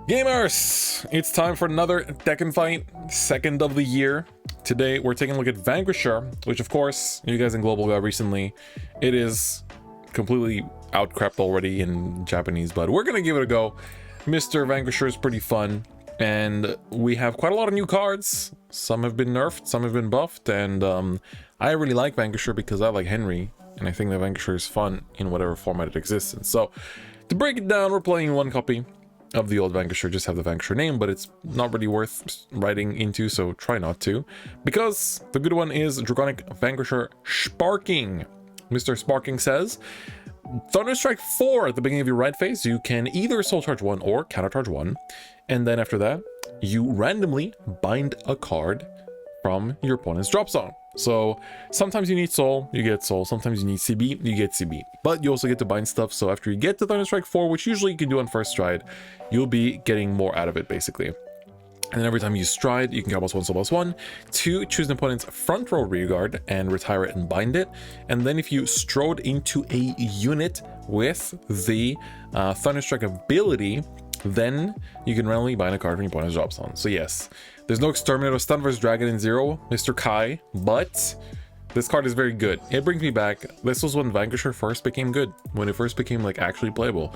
Gamers, it's time for another DifferentFight, second of the year. Today we're taking a look at Vanquisher, which of course, you guys in Global got recently. It is completely outcrapped already in Japanese, but we're gonna give it a go. Mr. Vanquisher is pretty fun, and we have quite a lot of new cards. Some have been nerfed, some have been buffed, and I really like Vanquisher because I like Henry, and I think that Vanquisher is fun in whatever format it exists in. So, to break it down, we're playing one copy of the old Vanquisher, just have the Vanquisher name, but it's not really worth writing into, so try not to. Because the good one is Dragonic Vanquisher Sparking. Mr. Sparking says, Thunderstrike 4 at the beginning of your right phase, you can either Soul Charge 1 or Counter Charge 1. And then after that, you randomly bind a card from your opponent's drop zone. So sometimes you need Soul, you get Soul. Sometimes you need CB, you get CB. But you also get to bind stuff, so after you get to Thunderstrike 4, which usually you can do on first stride, you'll be getting more out of it, basically. And then every time you stride, you can get +1 to choose an opponent's front row rear guard and retire it and bind it. And then if you strode into a unit with the Thunderstrike ability, then you can randomly bind a card from your opponent's drop zone. So yes, there's no Exterminator Stun vs Dragon in Zero, Mr. Kai, but this card is very good. It brings me back. This was when Vanquisher first became good, when it first became like actually playable.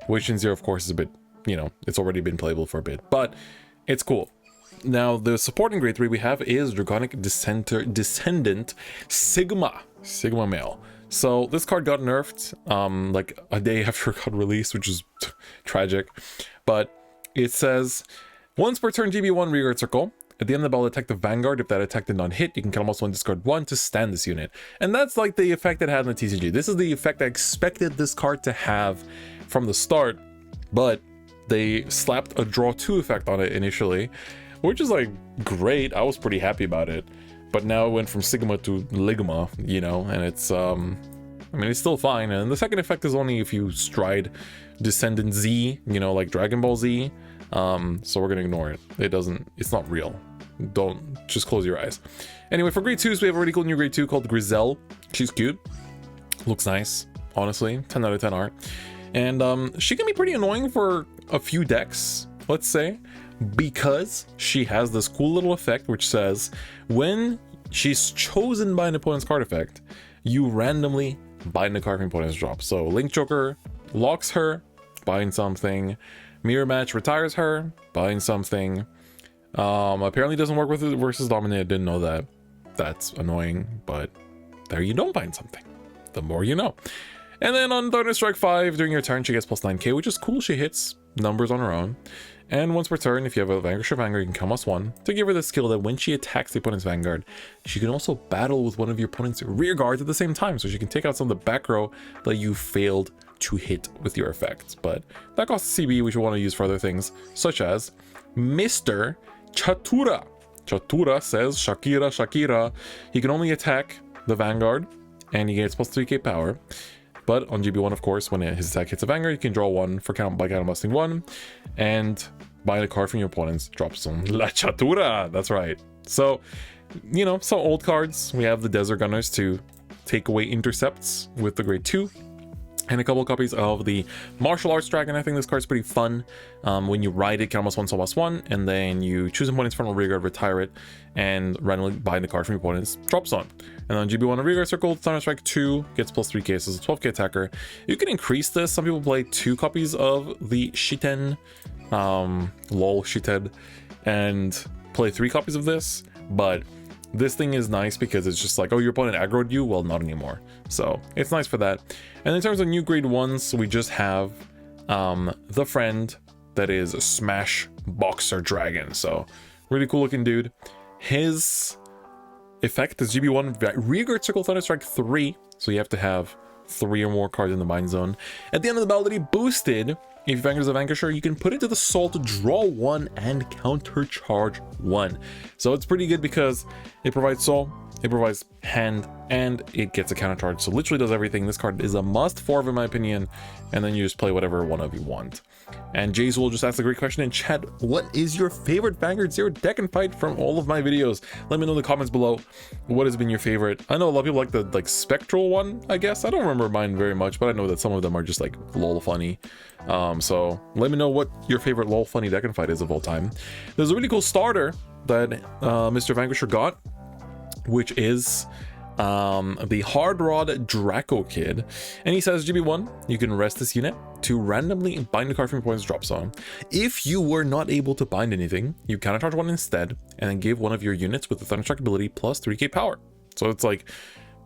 Which in Zero, of course, is a bit, you know, it's already been playable for a bit, but it's cool. Now, the supporting grade 3 we have is Dragonic Descendant Sigma Male. So this card got nerfed like a day after it got released, which is tragic. But it says, once per turn GB1 rearguard circle, at the end of the battle attack the Vanguard. If that attack did not hit, you can kill +1, discard 1 to stand this unit. And that's like the effect it had in the TCG. This is the effect I expected this card to have from the start, but they slapped a draw 2 effect on it initially, which is like great. I was pretty happy about it. But now it went from Sigma to Ligma, you know, and it's, I mean, it's still fine. And the second effect is only if you stride Descendant Z, you know, like Dragon Ball Z. So we're gonna ignore it. It's not real. Don't, just close your eyes. Anyway, for grade 2s, we have a really cool new grade 2 called Griselle. She's cute. Looks nice, honestly. 10 out of 10 art. And she can be pretty annoying for a few decks, let's say, because she has this cool little effect which says when she's chosen by an opponent's card effect, you randomly bind a card from opponent's drop. So Link Joker locks her, bind something. Mirror Match retires her, bind something. Apparently doesn't work with it versus Dominate. Didn't know that. That's annoying, but there you don't bind something. The more you know. And then on Thunderstrike 5, during your turn, she gets +9k, which is cool. She hits numbers on her own. And once per turn, if you have a Vanquisher Vanguard, you can come +1 to give her the skill that when she attacks the opponent's Vanguard, she can also battle with one of your opponent's rear guards at the same time. So she can take out some of the back row that you failed to hit with your effects. But that costs CB, which we want to use for other things, such as Mr. Chatura. Chatura says, Shakira. He can only attack the Vanguard, and he gets +3k power. But on GB1, of course, when his attack hits a Vanguard, you can draw 1 for count by busting 1, and bind a card from your opponent's drop zone. La Chatura! That's right. So, you know, some old cards. We have the Desert Gunners to take away intercepts with the grade 2. And a couple of copies of the Martial Arts Dragon. I think this card's pretty fun. When you ride it, count +1, so +1, and then you choose an opponent's frontal rear guard, retire it, and randomly bind the card from your opponent's drop zone. And on GB1 rear guard circle, Thunderstrike 2 gets +3k, so it's a 12k attacker. You can increase this. Some people play 2 copies of the Shiten, lol Shiten, and play 3 copies of this, but this thing is nice because it's just like, oh, your opponent aggroed you? Well, not anymore. So it's nice for that. And in terms of new grade 1s, we just have the friend that is Smash Boxer Dragon. So really cool looking dude. His effect is GB1 rearguard circle Thunderstrike 3. So you have to have 3 or more cards in the bind zone. At the end of the battle that he boosted, if you Vanguard the Vanquisher, you can put it to the soul to draw 1 and counter charge 1. So it's pretty good because it provides soul, it provides hand, and it gets a counter charge. So literally does everything. This card is a must for, in my opinion. And then you just play whatever one of you want. And Jays will just ask a great question in chat. What is your favorite Vanguard Zero deck and fight from all of my videos? Let me know in the comments below. What has been your favorite? I know a lot of people like the spectral one, I guess. I don't remember mine very much, but I know that some of them are just like lol funny. So let me know what your favorite lol funny deck and fight is of all time. There's a really cool starter that Mr. Vanquisher got, which is the Hard Rod Draco Kid, and he says GB1, you can rest this unit to randomly bind a card from your opponent's drop zone. If you were not able to bind anything, you countercharge one instead, and then give one of your units with the Thunderstrike ability plus 3k power. So it's like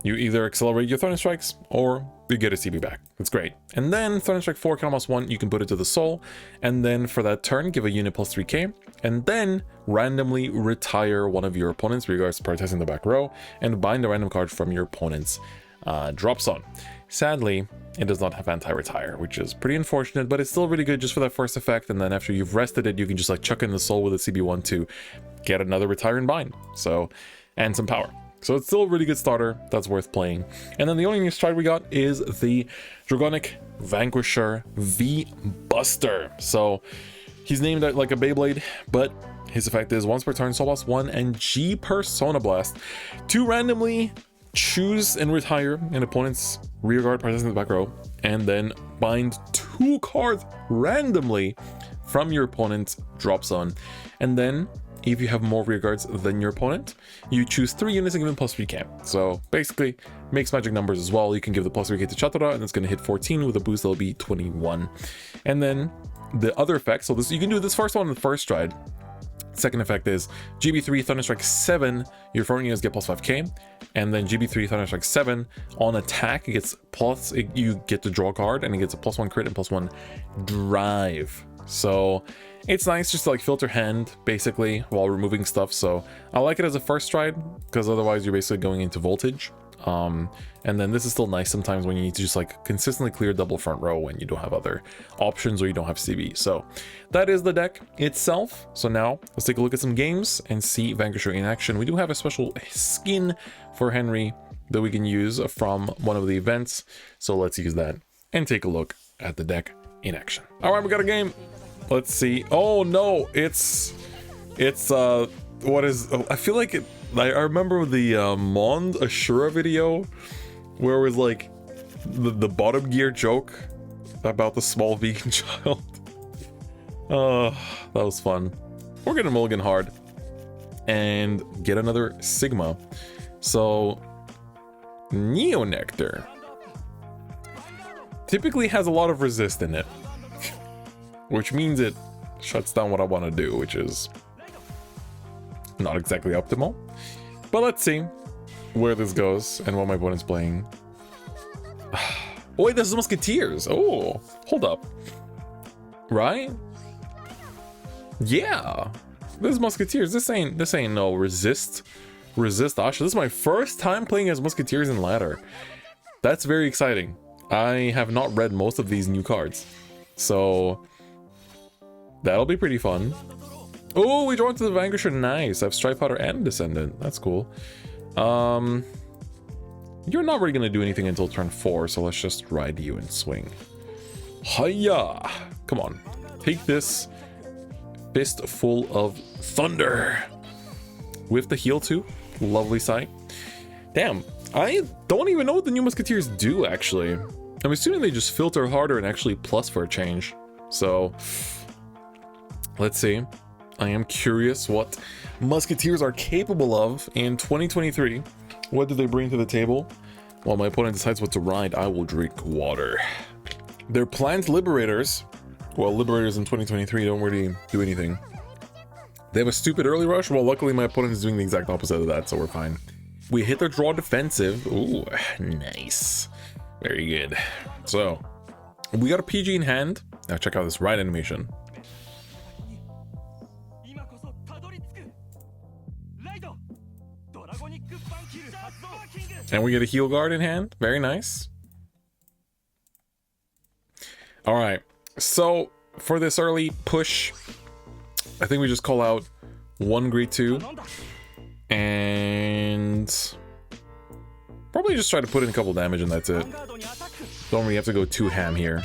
you either accelerate your Thunderstrikes or you get a CB back. It's great. And then Thunderstrike 4 can almost 1, you can put it to the soul, and then for that turn give a unit plus 3k, and then randomly retire one of your opponents regards to prioritizing the back row, and bind a random card from your opponent's drop zone. Sadly, it does not have anti-retire, which is pretty unfortunate, but it's still really good just for that first effect, and then after you've rested it, you can just like chuck in the soul with a CB1 to get another retire and bind. So, and some power. So it's still a really good starter that's worth playing. And then the only new stride we got is the Dragonic Vanquisher V Buster. So he's named like a Beyblade, but his effect is once per turn, Soul Blast 1 and G Persona Blast to randomly choose and retire an opponent's rear guard protecting the back row, and then bind 2 cards randomly from your opponent's drop zone. And then if you have more rear guards than your opponent, you choose 3 units and give them plus 3k. So basically, makes magic numbers as well. You can give the plus 3k to Chatara, and it's going to hit 14 with a boost that'll be 21. And then the other effect, so this you can do this first one in the first stride. Second effect is GB3 Thunderstrike 7, your front units get plus 5k, and then GB3 Thunderstrike 7 on attack it gets plus, you get to draw a card, and it gets a +1 crit and +1 drive. So it's nice just to like filter hand basically while removing stuff. So I like it as a first stride because otherwise you're basically going into voltage. And then this is still nice sometimes when you need to just like consistently clear double front row when you don't have other options or you don't have CB. So that is the deck itself. So now let's take a look at some games and see Vanquisher in action. We do have a special skin for Henry that we can use from one of the events. So let's use that and take a look at the deck in action. All right, we got a game. Let's see. Oh no, it's what is, I feel like it, I remember the Mond Ashura video where it was like the bottom gear joke about the small vegan child. That was fun. We're gonna mulligan hard and get another Sigma. So Neo Nectar typically has a lot of resist in it, which means it shuts down what I want to do, which is not exactly optimal. But let's see where this goes and what my opponent's playing. Oh wait, this is Musketeers. Oh, hold up. Right? Yeah. This is Musketeers. This ain't no resist Asha. This is my first time playing as Musketeers in ladder. That's very exciting. I have not read most of these new cards, so that'll be pretty fun. Oh, we draw into the Vanquisher. Nice. I have Stripe Powder and Descendant. That's cool. You're not really gonna do anything until turn 4, so let's just ride you and swing. Hiya! Come on. Take this fist full of thunder. With the heal too. Lovely sight. Damn, I don't even know what the new Musketeers do, actually. I'm assuming they just filter harder and actually plus for a change. So, let's see. I am curious what Musketeers are capable of in 2023. What do they bring to the table? While my opponent decides what to ride, I will drink water. They're Plant Liberators. Well, Liberators in 2023 don't really do anything. They have a stupid early rush. Well, luckily my opponent is doing the exact opposite of that, so we're fine. We hit their draw defensive. Ooh, nice. Very good. So, we got a PG in hand. Now check out this ride animation. And we get a heal guard in hand. Very nice. All right. So for this early push, I think we just call out one grade 2 and Probably just try to put in a couple damage and that's it. Don't really have to go too ham here.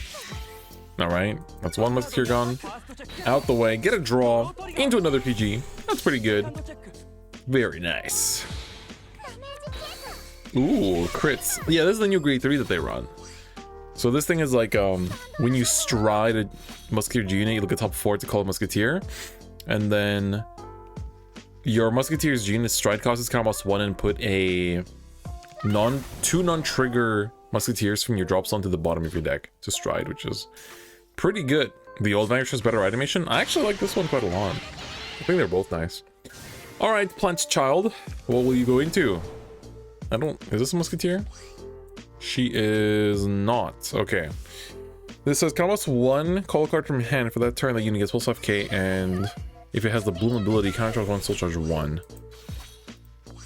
Alright, that's one Musketeer gone. Out the way, get a draw into another PG. That's pretty good. Very nice. Ooh, crits. Yeah, this is the new grade 3 that they run. So this thing is like, when you stride a Musketeer unit, you look at top 4 to call it Musketeer. And then your Musketeer's unit stride costs -1 and put a two non-trigger Musketeers from your drop zone to the bottom of your deck to stride, which is pretty good. The old Vanquisher has better animation. I actually like this one quite a lot. I think they're both nice. Alright, Plant's Child. What will you go into? Is this a Musketeer? She is not. Okay. This says -1, call a card from your hand. For that turn, the unit gets +5k, and if it has the Bloom ability, countercharge 1, soul charge 1.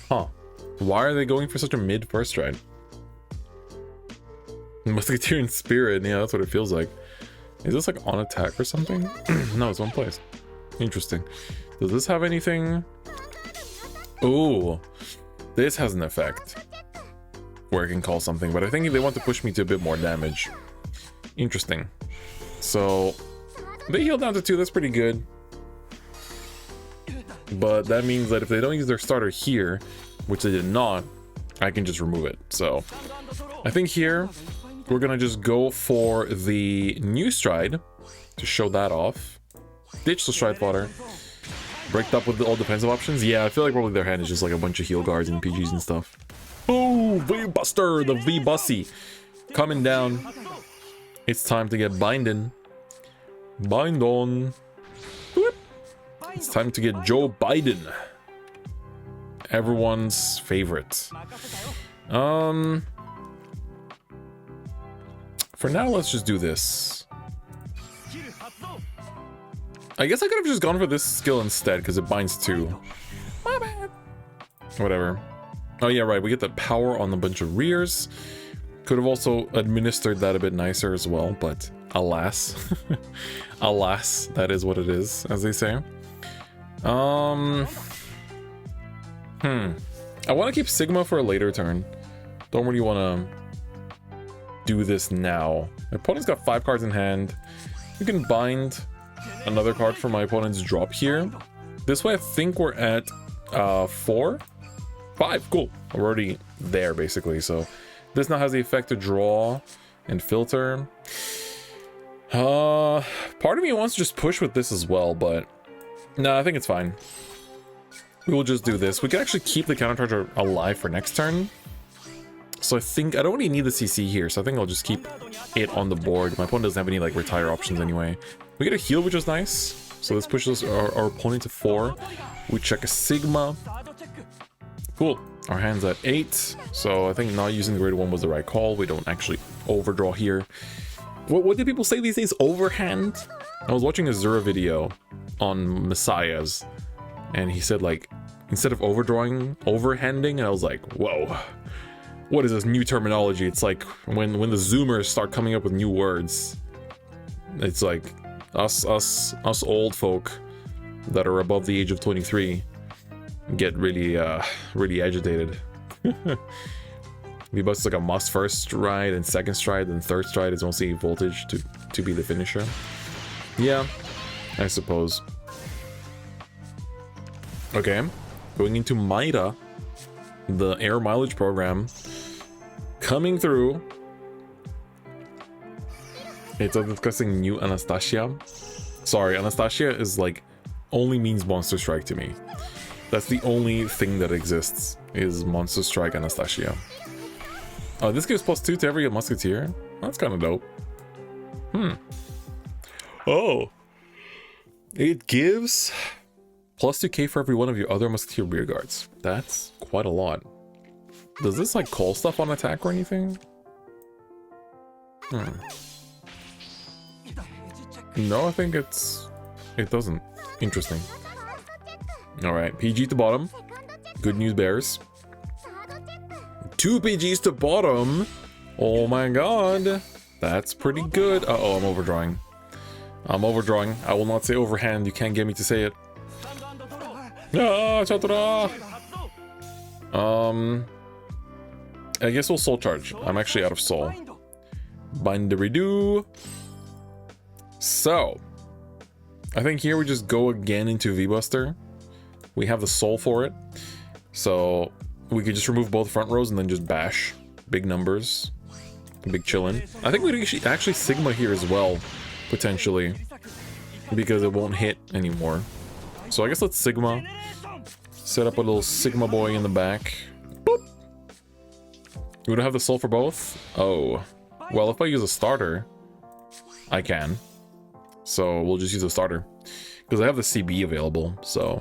Huh. Why are they going for such a mid first stride? Musketeer in Spirit, yeah, that's what it feels like. Is this like on attack or something? No, it's one place. Interesting. Does this have anything? Oh, this has an effect where it can call something, but I think they want to push me to a bit more damage. Interesting. So they heal down to 2, that's pretty good. But that means that if they don't use their starter here, which they did not, I can just remove it. So I think here we're gonna just go for the new stride to show that off. Ditch the stride fodder. Breaked up with all defensive options. Yeah, I feel like probably their hand is just like a bunch of heal guards and PGs and stuff. Oh, V-Buster, the V-Bussy. Coming down. It's time to get bindin'. Bind on. Boop. It's time to get Joe Biden. Everyone's favorite. For now, let's just do this. I guess I could have just gone for this skill instead, because it binds 2. My bad. Whatever. Oh yeah, right, we get the power on a bunch of rears. Could have also administered that a bit nicer as well, but alas. Alas, that is what it is, as they say. I want to keep Sigma for a later turn. Don't really want to do this now. My opponent's got 5 cards in hand. We can bind another card for my opponent's drop here. This way I think we're at 4? 5, cool. We're already there basically, so this now has the effect to draw and filter. Part of me wants to just push with this as well, but no, I think it's fine. We will just do this. We can actually keep the countercharger alive for next turn. So I think I don't really need the CC here, so I think I'll just keep it on the board. My opponent doesn't have any like retire options anyway. We get a heal, which is nice. So this pushes our opponent to 4. We check a Sigma. Cool. Our hand's at 8. So I think not using the grade 1 was the right call. We don't actually overdraw here. What do people say these days? Overhand? I was watching a Zura video on Messiahs, and he said like, instead of overdrawing, overhanding, and I was like, whoa. What is this new terminology? It's like when the Zoomers start coming up with new words. It's like us old folk that are above the age of 23 get really agitated. V-Bus is like a must first stride and second stride, and third stride is mostly voltage to be the finisher. Yeah, I suppose. Okay, going into Maida, the air mileage program coming through. It's discussing new Anastasia. Sorry, Anastasia is like only means Monster Strike to me. That's the only thing that exists, is Monster Strike Anastasia. Oh, this gives +2 to every Musketeer. That's kind of dope. Oh. It gives +2k for every one of your other Musketeer rear guards. That's quite a lot. Does this like call stuff on attack or anything? No, I think it doesn't. Interesting. Alright, PG to bottom. Good news bears. 2 PGs to bottom. Oh my god. That's pretty good. Uh-oh, I'm overdrawing. I'm overdrawing. I will not say overhand. You can't get me to say it. Ah, chatra. I guess we'll soul charge. I'm actually out of soul. Bindery-doo. So, I think here we just go again into V-Buster. We have the soul for it. So, we could just remove both front rows and then just bash. Big numbers. Big chillin'. I think we could actually Sigma here as well, potentially. Because it won't hit anymore. So I guess let's Sigma. Set up a little Sigma boy in the back. Boop. We don't have the soul for both? Oh. Well, if I use a starter, I can. So we'll just use a starter. Because I have the CB available, so...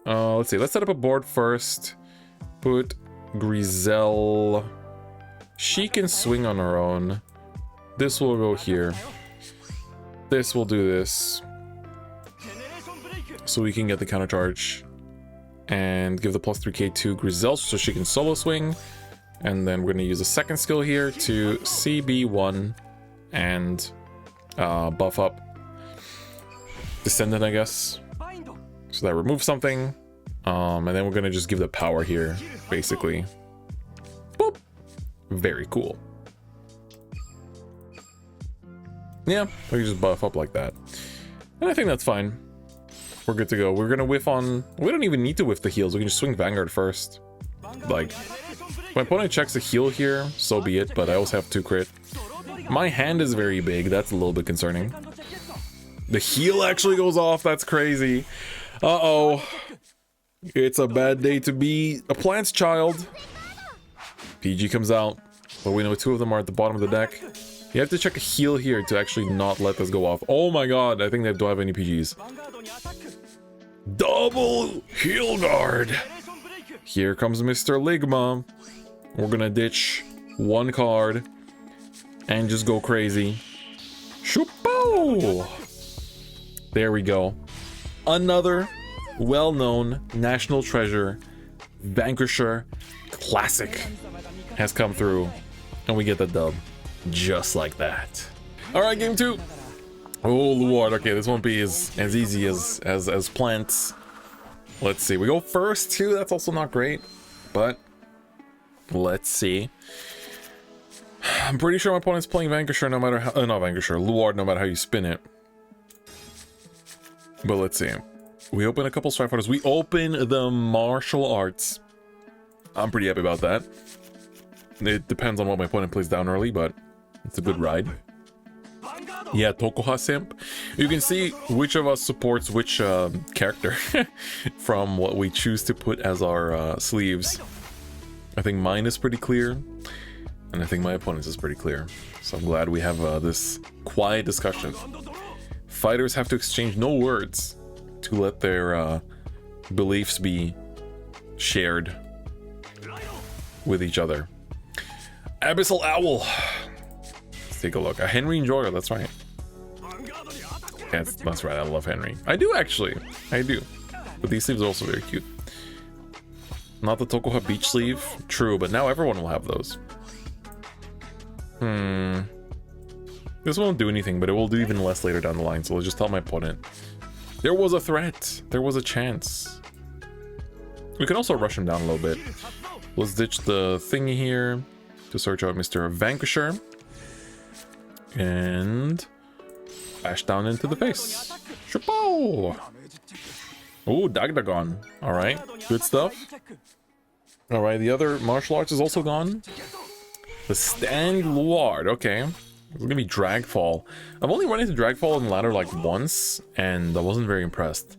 let's see, let's set up a board first. Put Grizel. She can swing on her own. This will go here. This will do this. So we can get the counter charge. And give the plus 3k to Grizel so she can solo swing. And then we're going to use a second skill here to CB1 and buff up Descendant, I guess. So that removes something. And then we're going to just give the power here, basically. Boop. Very cool. Yeah, we can just buff up like that. And I think that's fine. We're good to go. We're going to whiff on... We don't even need to whiff the heals. We can just swing Vanguard first. Like, if my opponent checks a heal here, so be it. But I also have 2 crit. My hand is very big. That's a little bit concerning. The heal actually goes off. That's crazy. Uh-oh. It's a bad day to be a plant's child. PG comes out. But we know 2 of them are at the bottom of the deck. You have to check a heal here to actually not let this go off. Oh my god, I think they don't have any PGs. Double heal guard. Here comes Mr. Ligma. We're gonna ditch 1 card and just go crazy. Shoopo! There we go. Another well-known national treasure, Vanquisher Classic, has come through, and we get the dub. Just like that. Alright, game 2. Oh, Lord. Okay, this won't be as easy as plants. Let's see. We go first, too. That's also not great. But, let's see. I'm pretty sure my opponent's playing Vanquisher no matter how... not Vanquisher. Luard no matter how you spin it. But let's see. We open a couple Strike Fighters. We open the martial arts. I'm pretty happy about that. It depends on what my opponent plays down early, but it's a good ride. Yeah, Tokoha Simp. You can see which of us supports which character from what we choose to put as our sleeves. I think mine is pretty clear, and I think my opponent's is pretty clear. So I'm glad we have this quiet discussion. Fighters have to exchange no words to let their beliefs be shared with each other. Abyssal Owl. Let's take a look. A Henry Enjoyer, that's right. That's right, I love Henry. I do actually. I do. But these sleeves are also very cute. Not the Tokoha Beach sleeve. True, but now everyone will have those. This won't do anything, but it will do even less later down the line, so I'll just tell my opponent. There was a threat. There was a chance. We can also rush him down a little bit. Let's ditch the thingy here to search out Mr. Vanquisher. And bash down into the face. Chapeau! Ooh, Dagdagon. Alright, good stuff. Alright, the other martial arts is also gone. The Stand Luard, okay. It's gonna be Dragfall. I've only run into Dragfall in the ladder like once, and I wasn't very impressed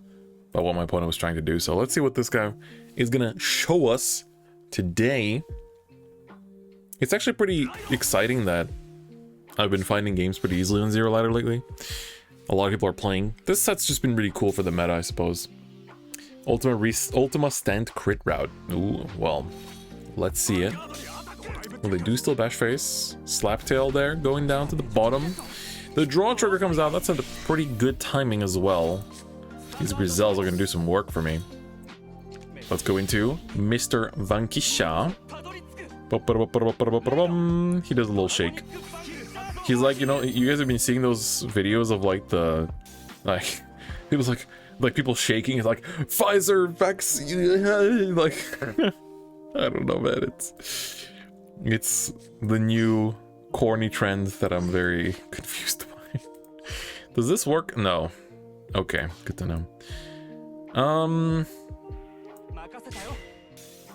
by what my opponent was trying to do. So let's see what this guy is gonna show us today. It's actually pretty exciting that I've been finding games pretty easily on Zero Ladder lately. A lot of people are playing. This set's just been really cool for the meta, I suppose. Ultima Stand Crit Route. Ooh, well, let's see it. Well, they do still bash face. Slap tail there, going down to the bottom. The draw trigger comes out. That's a pretty good timing as well. These Grizels are going to do some work for me. Let's go into Mr. Vanquisher. He does a little shake. He's like, you know, you guys have been seeing those videos of like the, like, people's like people shaking. It's like Pfizer vaccine, like, I don't know, man. It's the new corny trend that I'm very confused by. Does this work? No. Okay, good to know.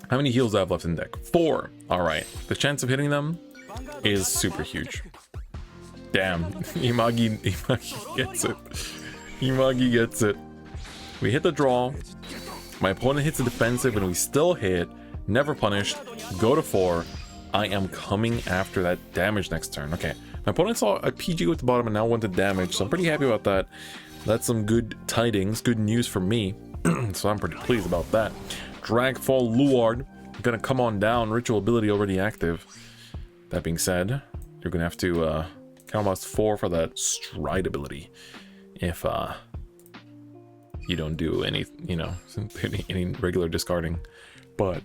How many heals do I have left in deck? 4. Alright. The chance of hitting them is super huge. Damn. Imagi gets it. Imagi gets it. We hit the draw. My opponent hits the defensive and we still hit. Never punished. Go to 4. I am coming after that damage next turn. Okay. My opponent saw a PG with the bottom and now wanted damage, so I'm pretty happy about that. That's some good tidings, good news for me. So I'm pretty pleased about that. Dragfall Luard. Gonna come on down. Ritual ability already active. That being said, you're gonna have to count almost 4 for that stride ability. If you don't do any, you know, any regular discarding. But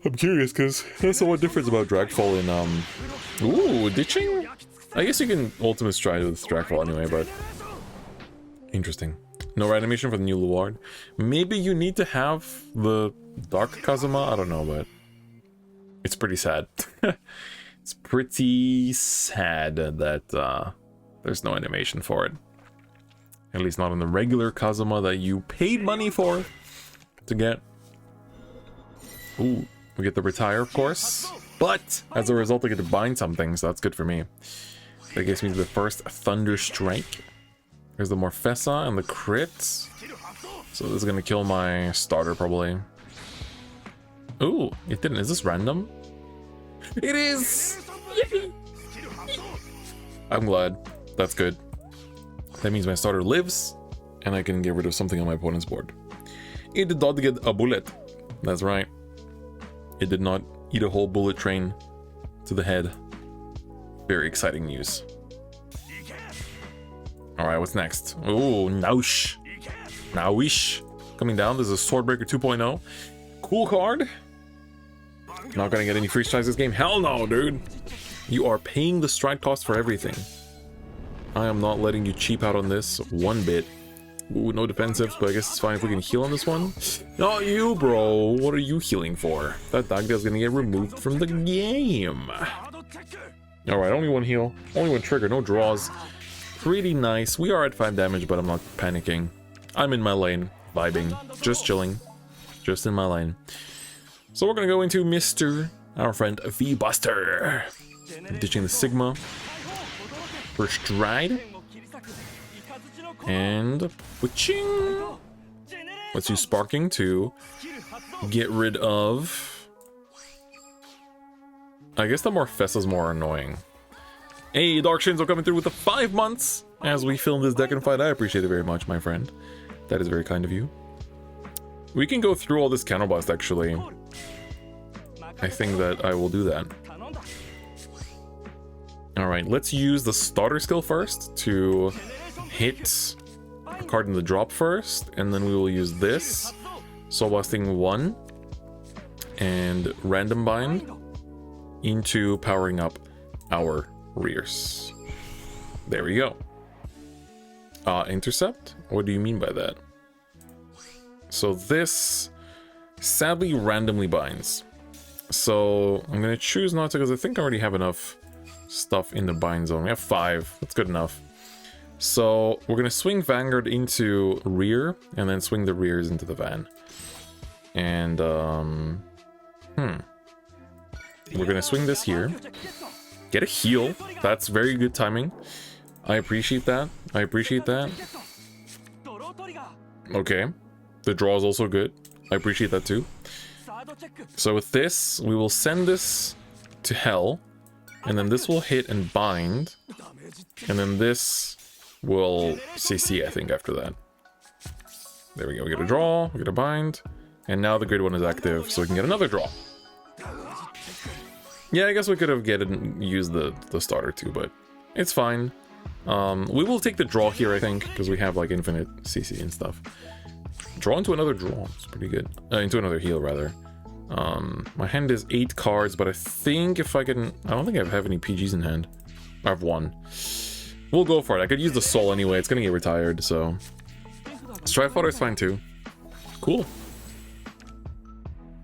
I'm curious because that's the one difference about Dragfall in ooh, ditching? I guess you can ultimate stride with Dragfall anyway, but interesting. No reanimation for the new Luard. Maybe you need to have the Dark Kazuma? I don't know, but it's pretty sad. It's pretty sad that there's no animation for it. At least not in the regular Kazuma that you paid money for to get. Ooh, we get the retire, of course. But as a result, I get to bind something, so that's good for me. That gives me the first Thunder Strike. There's the Morfessa and the crits. So this is gonna kill my starter probably. Ooh, it didn't. Is this random? It is! Yay! I'm glad. That's good. That means my starter lives, and I can get rid of something on my opponent's board. It did not get a bullet. That's right. It did not eat a whole bullet train to the head. Very exciting news. Alright, what's next? Ooh, Naush. Nauish. Coming down, there's a Swordbreaker 2.0. Cool card. Not gonna get any free strides this game. Hell no, dude. You are paying the stride cost for everything. I am not letting you cheap out on this one bit. Ooh, no defensives, but I guess it's fine if we can heal on this one. Not you, bro. What are you healing for? That Dagda's gonna get removed from the game. Alright, only one heal. Only one trigger, no draws. Pretty nice. We are at 5 damage, but I'm not panicking. I'm in my lane, vibing, just chilling. Just in my lane. So we're gonna go into Mr. our friend V-Buster. Ditching the Sigma. First stride. And witching. Let's use Sparking to get rid of. I guess the Morfessa's more annoying. Hey, Dark Shinzo coming through with the 5 months as we film this deck and fight. I appreciate it very much, my friend. That is very kind of you. We can go through all this counterblast actually. I think that I will do that. Alright, let's use the starter skill first to hit a card in the drop first, and then we will use this. Soul Blasting 1 and Random Bind into powering up our rears. There we go. Intercept? What do you mean by that? So this sadly randomly binds. So I'm gonna choose not to because I think I already have enough stuff in the bind zone. We have 5. That's good enough. So we're gonna swing Vanguard into rear and then swing the rears into the van. And we're gonna swing this here. Get a heal. That's very good timing. I appreciate that. I appreciate that. Okay. The draw is also good. I appreciate that too. So with this, we will send this to hell. And then this will hit and bind. And then this will CC, I think, after that. There we go. We get a draw. We get a bind. And now the grid one is active, so we can get another draw. Yeah, I guess we could have used the starter too, but it's fine. We will take the draw here, I think, because we have like infinite CC and stuff. Draw into another draw. It's pretty good. Into another heal, rather. My hand is 8 cards, but I think if I can... I don't think I have any PGs in hand. I have 1. We'll go for it. I could use the soul anyway. It's gonna get retired, so... Stride Fodder is fine too. Cool.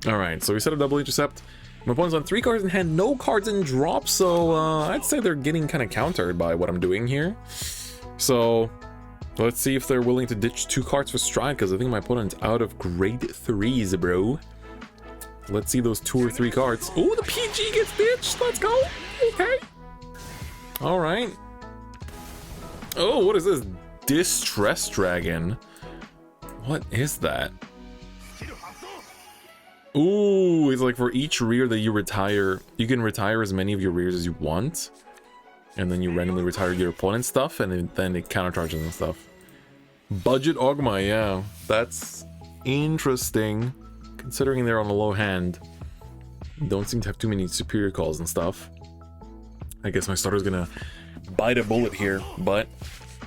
Alright, so we set a double intercept. My opponent's on 3 cards in hand, no cards in drop, so I'd say they're getting kind of countered by what I'm doing here. So let's see if they're willing to ditch 2 cards for stride, because I think my opponent's out of grade 3s, bro. Let's see those 2 or 3 cards. Oh, the PG gets ditched. Let's go. Okay. All right. Oh, what is this? Distress Dragon. What is that? Ooh, it's like for each rear that you retire, you can retire as many of your rears as you want. And then you randomly retire your opponent's stuff, and then it countercharges and stuff. Budget Ogma, yeah. That's interesting. Considering they're on a low hand. Don't seem to have too many superior calls and stuff. I guess my starter's gonna bite a bullet here, but...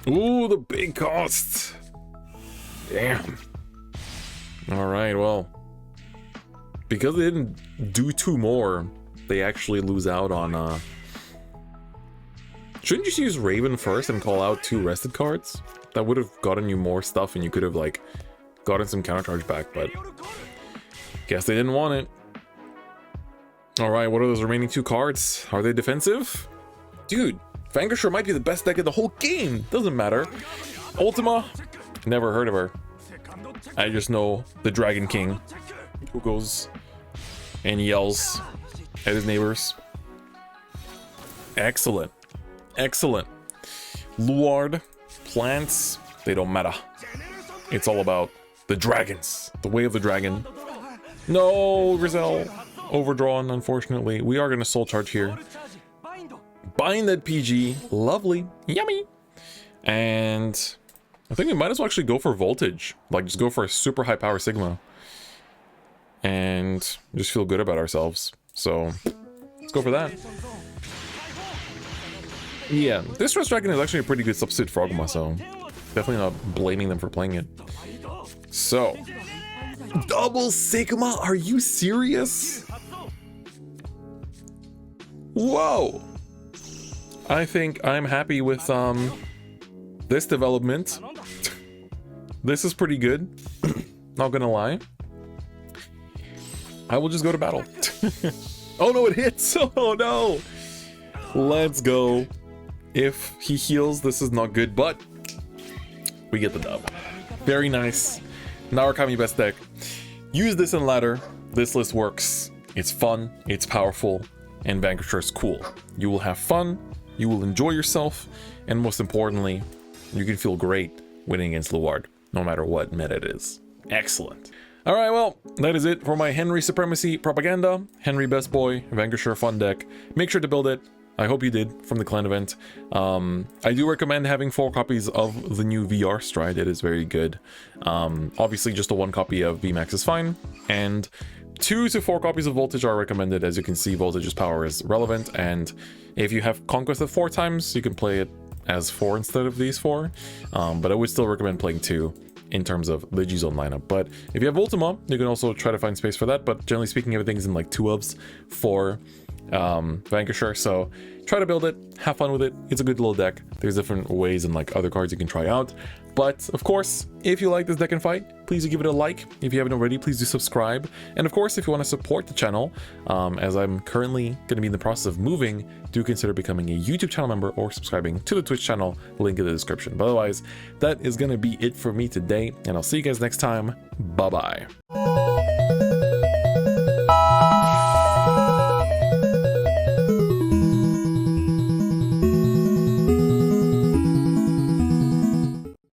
Ooh, the big cost! Damn. Alright, well... Because they didn't do 2 more, they actually lose out on, Shouldn't you just use Raven first and call out 2 rested cards? That would have gotten you more stuff and you could have, like, gotten some countercharge back, but... Guess they didn't want it. Alright, what are those remaining 2 cards? Are they defensive? Dude, Vanquisher might be the best deck in the whole game! Doesn't matter. Ultima? Never heard of her. I just know the Dragon King, who goes and yells at his neighbors. Excellent. Excellent. Luard, plants, they don't matter. It's all about the dragons. The way of the dragon. No, Rizal. Overdrawn, unfortunately. We are going to soul charge here. Bind that PG. Lovely. Yummy. And I think we might as well actually go for voltage. Like, just go for a super high power Sigma. And just feel good about ourselves. So, let's go for that. Yeah, this Distress Dragon is actually a pretty good substitute for Ogma, so definitely not blaming them for playing it. So, double Sigma? Are you serious? Whoa! I think I'm happy with this development. This is pretty good. Not gonna lie. I will just go to battle. Oh no, it hits! Oh no! Let's go. If he heals, this is not good, but we get the dub. Very nice. Narukami best deck. Use this in ladder. This list works. It's fun, it's powerful, and Vanquisher is cool. You will have fun, you will enjoy yourself, and most importantly, you can feel great winning against Luard, no matter what meta it is. Excellent. Alright, well, that is it for my Henry Supremacy propaganda. Henry Best Boy, Vanquisher fun deck. Make sure to build it. I hope you did from the clan event. I do recommend having 4 copies of the new VR Stride. It is very good. Obviously, just a 1 copy of VMAX is fine. And 2 to 4 copies of Voltage are recommended. As you can see, Voltage's power is relevant. And if you have Conquested 4 times, you can play it as 4 instead of these 4. But I would still recommend playing 2 in terms of the G-Zone lineup. But if you have Ultima, you can also try to find space for that. But generally speaking, everything's in like 2-ofs for Vanquisher, so try to build it, have fun with it. It's a good little deck. There's different ways and like other cards you can try out. But of course, if you like this deck and fight, please do give it a like. If you haven't already, please do subscribe. And of course, if you want to support the channel, as I'm currently going to be in the process of moving, do consider becoming a YouTube channel member or subscribing to the Twitch channel, link in the description. But otherwise, that is going to be it for me today, and I'll see you guys next time. Bye-bye.